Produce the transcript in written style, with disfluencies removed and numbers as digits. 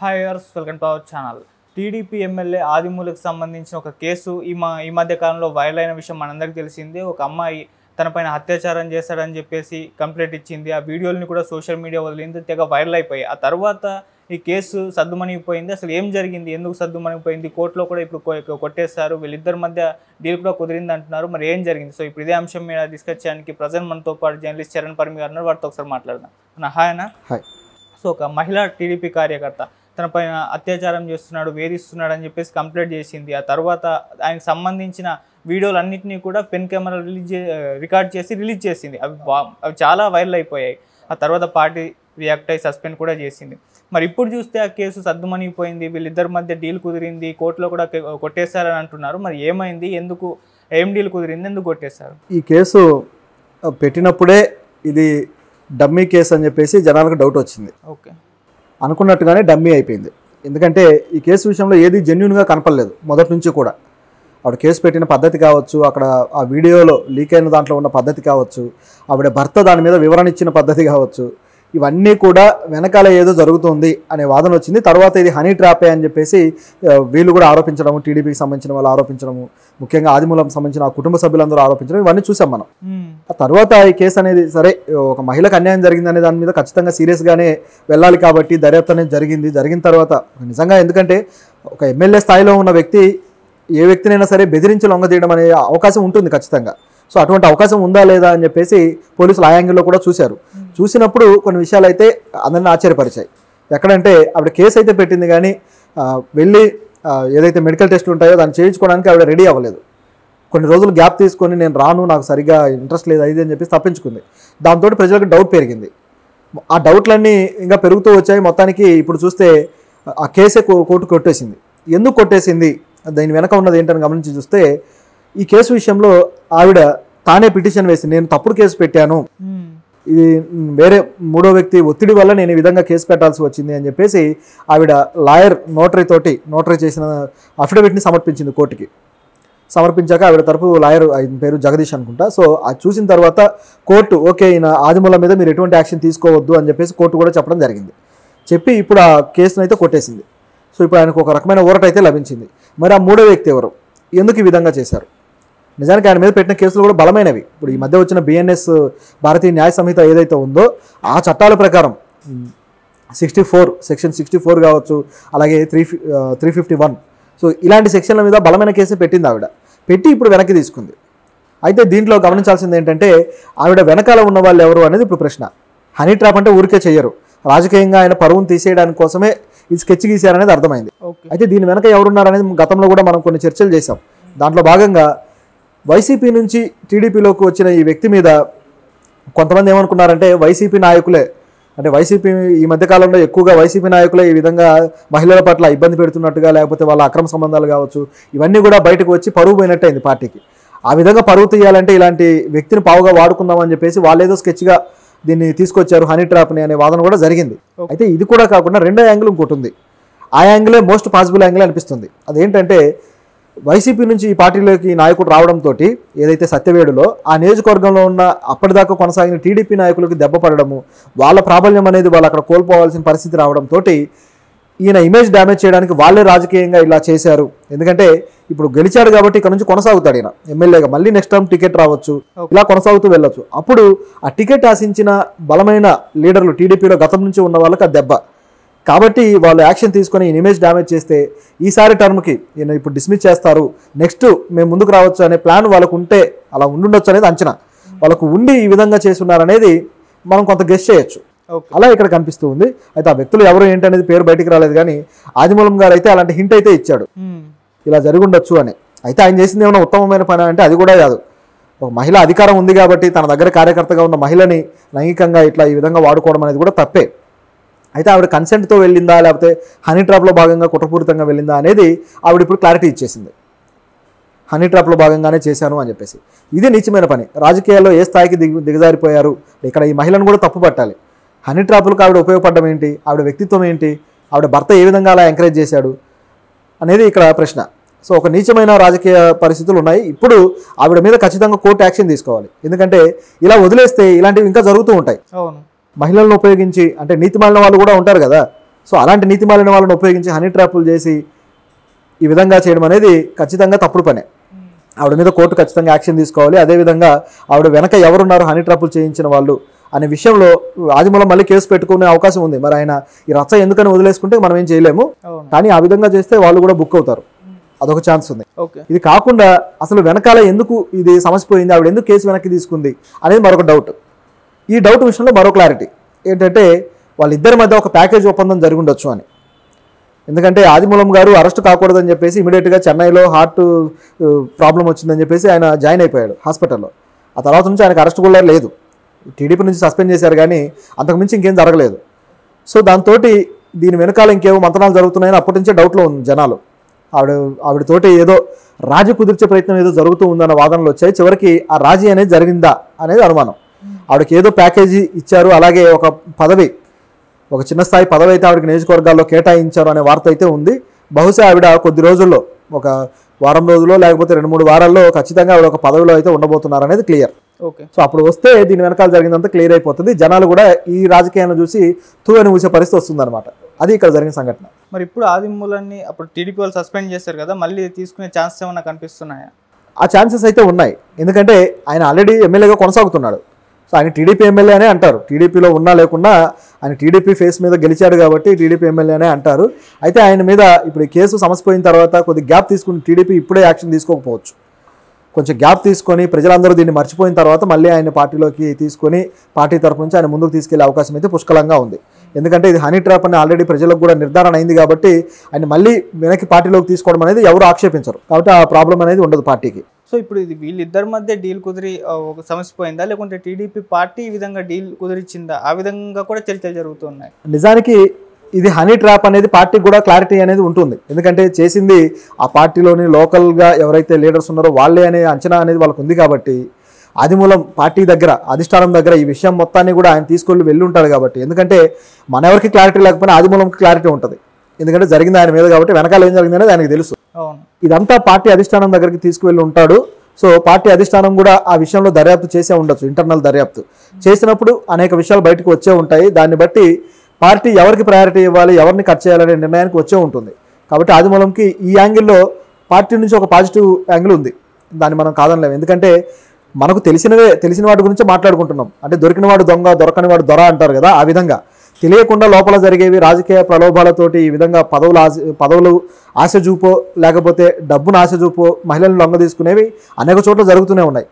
Hi viewers, welcome to our channel. TDP MLA ఆదిమూలకి సంబంధించిన ఒక కేసు ఈ మధ్య కాలంలో వైరల్ అయిన విషయం మనందరికీ తెలిసిందే. ఒక అమ్మాయి తనపైన అత్యాచారం చేశాడని చెప్పేసి కంప్లైంట్ ఇచ్చింది. ఆ వీడియోని కూడా సోషల్ మీడియా వదిలింది, తెగ వైరల్ అయిపోయాయి. ఆ తర్వాత ఈ కేసు సద్దుమణిగిపోయింది. అసలు ఏం జరిగింది, ఎందుకు సద్దుమణిగిపోయింది, కోర్టులో కూడా ఇప్పుడు కొట్టేశారు, వీళ్ళిద్దరి మధ్య డీల్ కూడా కుదిరింది అంటున్నారు. మరి ఏం జరిగింది? సో ఇప్పుడు ఇదే అంశం మీద డిస్కస్ చేయడానికి ప్రజెంట్ మనతో పాటు జర్నలిస్ట్ చరణ్ పరమి గారు ఉన్నారు. వారితో ఒకసారి మాట్లాడదాం. హాయ్ అన్న. హాయ్. సో ఒక మహిళా టీడీపీ కార్యకర్త తన పైన అత్యాచారం చేస్తున్నాడు, వేధిస్తున్నాడు అని చెప్పేసి కంప్లైంట్ చేసింది. ఆ తర్వాత ఆయనకు సంబంధించిన వీడియోలన్నింటినీ కూడా పెన్ కెమెరా రికార్డ్ చేసి రిలీజ్ చేసింది. అవి చాలా వైరల్ అయిపోయాయి. ఆ తర్వాత పార్టీ రియాక్ట్ అయ్యి సస్పెండ్ కూడా చేసింది. మరి ఇప్పుడు చూస్తే ఆ కేసు సద్దుమణిగిపోయింది, వీళ్ళిద్దరి మధ్య డీల్ కుదిరింది, కోర్టులో కూడా కొట్టేశారని అంటున్నారు. మరి ఏమైంది, ఎందుకు, ఏం డీల్ కుదిరింది, ఎందుకు కొట్టేశారు? ఈ కేసు పెట్టినప్పుడే ఇది డమ్మీ కేసు అని చెప్పేసి జనాలకు డౌట్ వచ్చింది. ఓకే, అనుకున్నట్టుగానే డమ్మీ అయిపోయింది. ఎందుకంటే ఈ కేసు విషయంలో ఏది జెన్యూన్గా కనపడలేదు మొదటి నుంచి కూడా. ఆవిడ కేసు పెట్టిన పద్ధతి కావచ్చు, అక్కడ ఆ వీడియోలో లీక్ అయిన దాంట్లో ఉన్న పద్ధతి కావచ్చు, ఆవిడ భర్త దాని మీద వివరణ ఇచ్చిన పద్ధతి కావచ్చు, ఇవన్నీ కూడా వెనకాల ఏదో జరుగుతుంది అనే వాదన వచ్చింది. తర్వాత ఇది హనీ ట్రాపే అని చెప్పేసి వీళ్ళు కూడా ఆరోపించడము, టీడీపీకి సంబంధించిన వాళ్ళు ఆరోపించడము, ముఖ్యంగా ఆదిమూలంకి సంబంధించిన ఆ కుటుంబ సభ్యులందరూ ఆరోపించడం, ఇవన్నీ చూసాం మనం. ఆ తర్వాత ఈ కేసు అనేది సరే ఒక మహిళకు అన్యాయం జరిగింది అనే దాని మీద ఖచ్చితంగా సీరియస్గానే వెళ్ళాలి కాబట్టి దర్యాప్తు అనేది జరిగిన తర్వాత నిజంగా, ఎందుకంటే ఒక ఎమ్మెల్యే స్థాయిలో ఉన్న వ్యక్తి ఏ వ్యక్తినైనా సరే బెదిరించి లొంగదీయడం అనే అవకాశం ఉంటుంది ఖచ్చితంగా. సో అటువంటి అవకాశం ఉందా లేదా అని చెప్పేసి పోలీసులు ఆ యాంగిల్లో కూడా చూశారు. చూసినప్పుడు కొన్ని విషయాలు అయితే అందరిని ఆశ్చర్యపరిచాయి. ఎక్కడంటే ఆవిడ కేసు అయితే పెట్టింది, కానీ వెళ్ళి ఏదైతే మెడికల్ టెస్ట్ ఉంటాయో దాన్ని చేయించుకోవడానికి ఆవిడ రెడీ అవ్వలేదు. కొన్ని రోజులు గ్యాప్ తీసుకొని నేను రాను, నాకు సరిగ్గా ఇంట్రెస్ట్ లేదు అది అని చెప్పేసి తప్పించుకుంది. దాంతో ప్రజలకు డౌట్ పెరిగింది. ఆ డౌట్లన్నీ ఇంకా పెరుగుతూ వచ్చాయి. మొత్తానికి ఇప్పుడు చూస్తే ఆ కేసే కోర్టు కొట్టేసింది. ఎందుకు కొట్టేసింది, దీని వెనక ఉన్నది ఏంటని గమనించి చూస్తే, ఈ కేసు విషయంలో ఆవిడ తానే పిటిషన్ వేసి నేను తప్పుడు కేసు పెట్టాను, ఇది వేరే మూడో వ్యక్తి ఒత్తిడి వల్ల నేను ఈ విధంగా కేసు పెట్టాల్సి వచ్చింది అని చెప్పేసి ఆవిడ లాయర్ నోటరీ చేసిన అఫిడవిట్ని సమర్పించింది కోర్టుకి. సమర్పించాక ఆవిడ తరపు లాయర్, ఆయన పేరు జగదీష్ అనుకుంటా. సో అది చూసిన తర్వాత కోర్టు ఓకే, ఈయన ఆదిమూలం మీద మీరు ఎటువంటి యాక్షన్ తీసుకోవద్దు అని చెప్పేసి కోర్టు కూడా చెప్పడం జరిగింది. చెప్పి ఇప్పుడు ఆ కేసును అయితే కొట్టేసింది. సో ఇప్పుడు ఆయనకు ఒక రకమైన ఊరట అయితే లభించింది. మరి ఆ మూడో వ్యక్తి ఎవరు, ఎందుకు ఈ విధంగా చేశారు? నిజానికి ఆయన మీద పెట్టిన కేసులు కూడా బలమైనవి. ఇప్పుడు ఈ మధ్య వచ్చిన బిఎన్ఎస్ భారతీయ న్యాయ సంహిత ఏదైతే ఉందో ఆ చట్టాల ప్రకారం 64 సెక్షన్ 64 కావచ్చు, అలాగే 351, సో ఇలాంటి సెక్షన్ల మీద బలమైన కేసు పెట్టింది ఆవిడ. పెట్టి ఇప్పుడు వెనక్కి తీసుకుంది. అయితే దీంట్లో గమనించాల్సింది ఏంటంటే ఆవిడ వెనకాల ఉన్న వాళ్ళు ఎవరు అనేది ఇప్పుడు ప్రశ్న. హనీ ట్రాప్ అంటే ఊరికే చెయ్యరు, రాజకీయంగా ఆయన పరువును తీసేయడానికి కోసమే ఈ స్కెచ్ గీశారనేది అర్థమైంది. అయితే దీని వెనక ఎవరున్నారనేది గతంలో కూడా మనం కొన్ని చర్చలు చేశాం. దాంట్లో భాగంగా వైసీపీ నుంచి టీడీపీలోకి వచ్చిన ఈ వ్యక్తి మీద కొంతమంది ఏమనుకున్నారంటే వైసీపీ నాయకులే, అంటే వైసీపీ ఈ మధ్యకాలంలో ఎక్కువగా వైసీపీ నాయకులే ఈ విధంగా మహిళల పట్ల ఇబ్బంది పెడుతున్నట్టుగా, లేకపోతే వాళ్ళ అక్రమ సంబంధాలు కావచ్చు, ఇవన్నీ కూడా బయటకు వచ్చి పరువు పోయినట్టయింది పార్టీకి. ఆ విధంగా పరువు తీయాలంటే ఇలాంటి వ్యక్తిని పావుగా వాడుకుందామని చెప్పేసి వాళ్ళేదో స్కెచ్గా దీన్ని తీసుకొచ్చారు, హనీ ట్రాప్ని అనే వాదన కూడా జరిగింది. అయితే ఇది కూడా కాకుండా రెండో యాంగిల్ ఇంకోటి ఉంది. ఆ యాంగిలే మోస్ట్ పాసిబుల్ యాంగిల్ అనిపిస్తుంది. అదేంటంటే వైసీపీ నుంచి ఈ పార్టీలోకి నాయకుడు రావడంతో ఏదైతే సత్యవేడులో ఆ నియోజకవర్గంలో ఉన్న అప్పటిదాకా కొనసాగిన టీడీపీ నాయకులకు దెబ్బ పడడము, వాళ్ళ ప్రాబల్యం అనేది వాళ్ళు అక్కడ కోల్పోవాల్సిన పరిస్థితి రావడంతో ఈయన ఇమేజ్ డ్యామేజ్ చేయడానికి వాళ్ళే రాజకీయంగా ఇలా చేశారు. ఎందుకంటే ఇప్పుడు గెలిచాడు కాబట్టి ఇక్కడ నుంచి కొనసాగుతాడు ఈయన ఎమ్మెల్యేగా, మళ్ళీ నెక్స్ట్ టైం టికెట్ రావచ్చు, ఇలా కొనసాగుతూ వెళ్ళొచ్చు. అప్పుడు ఆ టికెట్ ఆశించిన బలమైన లీడర్లు టీడీపీలో గతం నుంచి ఉన్న వాళ్ళకి ఆ దెబ్బ కాబట్టి వాళ్ళు యాక్షన్ తీసుకొని ఇమేజ్ డ్యామేజ్ చేస్తే ఈసారి టర్మ్కి ఈయన ఇప్పుడు డిస్మిస్ చేస్తారు, నెక్స్ట్ మేము ముందుకు రావచ్చు అనే ప్లాన్ వాళ్ళకు ఉంటే అలా ఉండుండొచ్చు అనేది అంచనా. వాళ్ళకు ఉండి ఈ విధంగా చేస్తున్నారనేది మనం కొంత గెస్ చేయొచ్చు. అలా ఇక్కడ కనిపిస్తూ ఉంది. అయితే ఆ వ్యక్తులు ఎవరు ఏంటనేది పేరు బయటికి రాలేదు, కానీ ఆదిమూలం గారు అయితే అలాంటి హింట్ అయితే ఇచ్చాడు, ఇలా జరిగి ఉండొచ్చు అని. అయితే ఆయన చేసింది ఏమైనా ఉత్తమమైన పని అంటే అది కూడా కాదు. ఒక మహిళ అధికారం ఉంది కాబట్టి తన దగ్గర కార్యకర్తగా ఉన్న మహిళని లైంగికంగా ఇట్లా ఈ విధంగా వాడుకోవడం అనేది కూడా తప్పే. అయితే ఆవిడ కన్సెంట్తో వెళ్ళిందా, లేకపోతే హనీ ట్రాప్లో భాగంగా కుట్రపూరితంగా వెళ్ళిందా అనేది ఆవిడ ఇప్పుడు క్లారిటీ ఇచ్చేసింది. హనీ ట్రాప్లో భాగంగానే చేశాను అని చెప్పేసి. ఇది నీచమైన పని. రాజకీయాల్లో ఏ స్థాయికి దిగజారిపోయారు, ఇక్కడ ఈ మహిళను కూడా తప్పు పట్టాలి. హనీ ట్రాప్లకు ఆవిడ ఉపయోగపడడం ఏంటి, ఆవిడ వ్యక్తిత్వం ఏంటి, ఆవిడ భర్త ఏ విధంగా అలా ఎంకరేజ్ చేశాడు అనేది ఇక్కడ ప్రశ్న. సో ఒక నీచమైన రాజకీయ పరిస్థితులు ఉన్నాయి. ఇప్పుడు ఆవిడ మీద ఖచ్చితంగా కోర్టు యాక్షన్ తీసుకోవాలి. ఎందుకంటే ఇలా వదిలేస్తే ఇలాంటివి ఇంకా జరుగుతూ ఉంటాయి. మహిళలను ఉపయోగించి, అంటే నీతిమాలిన వాళ్ళు కూడా ఉంటారు కదా, సో అలాంటి నీతిమాలిన వాళ్ళని ఉపయోగించి హనీ ట్రాపులు చేసి ఈ విధంగా చేయడం అనేది ఖచ్చితంగా తప్పుడు పనే. ఆవిడ మీద కోర్టు ఖచ్చితంగా యాక్షన్ తీసుకోవాలి. అదేవిధంగా ఆవిడ వెనక ఎవరున్నారు హనీ ట్రాపులు చేయించిన వాళ్ళు అనే విషయంలో ఆదిమూలం మళ్ళీ కేసు పెట్టుకునే అవకాశం ఉంది. మరి ఆయన ఈ రచ్చ ఎందుకని వదిలేసుకుంటే మనం ఏం చేయలేము, కానీ ఆ విధంగా చేస్తే వాళ్ళు కూడా బుక్ అవుతారు, అదొక ఛాన్స్ ఉంది. ఇది కాకుండా అసలు వెనకాల ఎందుకు ఇది సమస్య పోయింది, ఆవిడ ఎందుకు కేసు వెనక్కి తీసుకుంది అనేది మరొక డౌట్. ఈ డౌట్ విషయంలో మరో క్లారిటీ ఏంటంటే వాళ్ళిద్దరి మధ్య ఒక ప్యాకేజ్ ఒప్పందం జరిగి ఉండొచ్చు అని. ఎందుకంటే ఆదిమూలం గారు అరెస్ట్ కాకూడదని చెప్పేసి ఇమీడియట్గా చెన్నైలో హార్ట్ ప్రాబ్లం వచ్చిందని చెప్పేసి ఆయన జాయిన్ అయిపోయాడు హాస్పిటల్లో. ఆ తర్వాత నుంచి ఆయనకు అరెస్ట్ కూడా లేదు, టీడీపీ నుంచి సస్పెండ్ చేశారు, కానీ అంతకుమించి ఇంకేం జరగలేదు. సో దాంతో దీని వెనకాల ఇంకేమో మంతనాలు జరుగుతున్నాయని అప్పటి నుంచే డౌట్లో ఉంది జనాలు. ఆవిడతోటి ఏదో రాజీ కుదిర్చే ప్రయత్నం ఏదో జరుగుతూ ఉందన్న వాదనలు వచ్చాయి. చివరికి ఆ రాజీ అనేది జరిగిందా అనేది అనుమానం. ఆవిడకి ఏదో ప్యాకేజీ ఇచ్చారు, అలాగే ఒక పదవి, ఒక చిన్న స్థాయి పదవి అయితే ఆవిడకి నియోజకవర్గాల్లో కేటాయించారు అనే వార్త అయితే ఉంది. బహుశా ఆవిడ కొద్ది రోజుల్లో, ఒక వారం రోజుల్లో లేకపోతే 2-3 వారాల్లో ఖచ్చితంగా ఆవిడ ఒక పదవిలో అయితే ఉండబోతున్నారు అనేది క్లియర్. సో అప్పుడు వస్తే దీని వెనకాల జరిగిందంతా క్లియర్ అయిపోతుంది. జనాలు కూడా ఈ రాజకీయాలను చూసి తూవని ఊసే పరిస్థితి వస్తుందన్నమాట. అది ఇక్కడ జరిగిన సంఘటన. మరి ఇప్పుడు ఆదిమూలాన్ని అప్పుడు టీడీపీ వాళ్ళు సస్పెండ్ చేశారు కదా, మళ్ళీ తీసుకునే ఛాన్సెస్ ఏమైనా కనిపిస్తున్నాయా? ఆ ఛాన్సెస్ అయితే ఉన్నాయి, ఎందుకంటే ఆయన ఆల్రెడీ ఎమ్మెల్యేగా కొనసాగుతున్నాడు. సో ఆయన టీడీపీ ఎమ్మెల్యే అనే అంటారు, టీడీపీలో ఉన్నా లేకున్నా ఆయన టీడీపీ ఫేస్ మీద గెలిచాడు కాబట్టి టీడీపీ ఎమ్మెల్యే అనే అంటారు. అయితే ఆయన మీద ఇప్పుడు ఈ కేసు సమసిపోయిన తర్వాత కొద్ది గ్యాప్ తీసుకుని టీడీపీ ఇప్పుడే యాక్షన్ తీసుకోకపోవచ్చు. కొంచెం గ్యాప్ తీసుకొని ప్రజలందరూ దీన్ని మర్చిపోయిన తర్వాత మళ్ళీ ఆయన పార్టీలోకి తీసుకొని పార్టీ తరపు నుంచి ఆయన ముందుకు తీసుకెళ్లే అవకాశం అయితే పుష్కలంగా ఉంది. ఎందుకంటే ఇది హనీ ట్రాప్ అని ఆల్రెడీ ప్రజలకు కూడా నిర్ధారణ అయింది కాబట్టి ఆయన మళ్ళీ వెనక్కి పార్టీలోకి తీసుకోవడం అనేది ఎవరు ఆక్షేపించరు, కాబట్టి ఆ ప్రాబ్లం అనేది ఉండదు పార్టీకి. సో ఇప్పుడు ఇది వీళ్ళిద్దరి మధ్య డీల్ కుదిరి ఒక సమస్య పోయిందా, లేకుంటే టీడీపీ పార్టీ ఈ విధంగా డీల్ కుదిరిచ్చిందా, ఆ విధంగా కూడా చర్చలు జరుగుతున్నాయి? నిజానికి ఇది హనీ ట్రాప్ అనేది పార్టీకి కూడా క్లారిటీ అనేది ఉంటుంది, ఎందుకంటే చేసింది ఆ పార్టీలోని లోకల్గా ఎవరైతే లీడర్స్ ఉన్నారో వాళ్ళే అనే అంచనా అనేది వాళ్ళకు ఉంది. కాబట్టి ఆదిమూలం పార్టీ దగ్గర, అధిష్టానం దగ్గర ఈ విషయం మొత్తాన్ని కూడా ఆయన తీసుకొని వెళ్ళి ఉంటాడు. కాబట్టి ఎందుకంటే మన ఎవరికి క్లారిటీ లేకపోయినా ఆదిమూలంకి క్లారిటీ ఉంటుంది, ఎందుకంటే జరిగింది ఆయన మీద కాబట్టి వెనకాల ఏం జరిగింది అనేది ఆయనకు తెలుసు. ఇదంతా పార్టీ అధిష్టానం దగ్గరికి తీసుకువెళ్ళి ఉంటాడు. సో పార్టీ అధిష్టానం కూడా ఆ విషయంలో దర్యాప్తు చేసే ఉండొచ్చు, ఇంటర్నల్ దర్యాప్తు చేసినప్పుడు అనేక విషయాలు బయటకు వచ్చే ఉంటాయి. దాన్ని బట్టి పార్టీ ఎవరికి ప్రయారిటీ ఇవ్వాలి, ఎవరిని కట్ చేయాలనే నిర్ణయానికి వచ్చే ఉంటుంది. కాబట్టి ఆదిమూలంకి ఈ యాంగిల్లో పార్టీ నుంచి ఒక పాజిటివ్ యాంగిల్ ఉంది, దాన్ని మనం కాదనలేము. ఎందుకంటే మనకు తెలిసిన వాటి గురించి మాట్లాడుకుంటున్నాం. అంటే దొరికిన వాడు దొంగ, దొరకని వాడు దొర అంటారు కదా, ఆ విధంగా తెలియకుండా లోపల జరిగేవి రాజకీయ ప్రలోభాలతోటి ఈ విధంగా పదవులు ఆశ చూపో లేకపోతే డబ్బును ఆశ చూపో మహిళలను లొంగ తీసుకునేవి అనేక చోట్ల జరుగుతూనే ఉన్నాయి.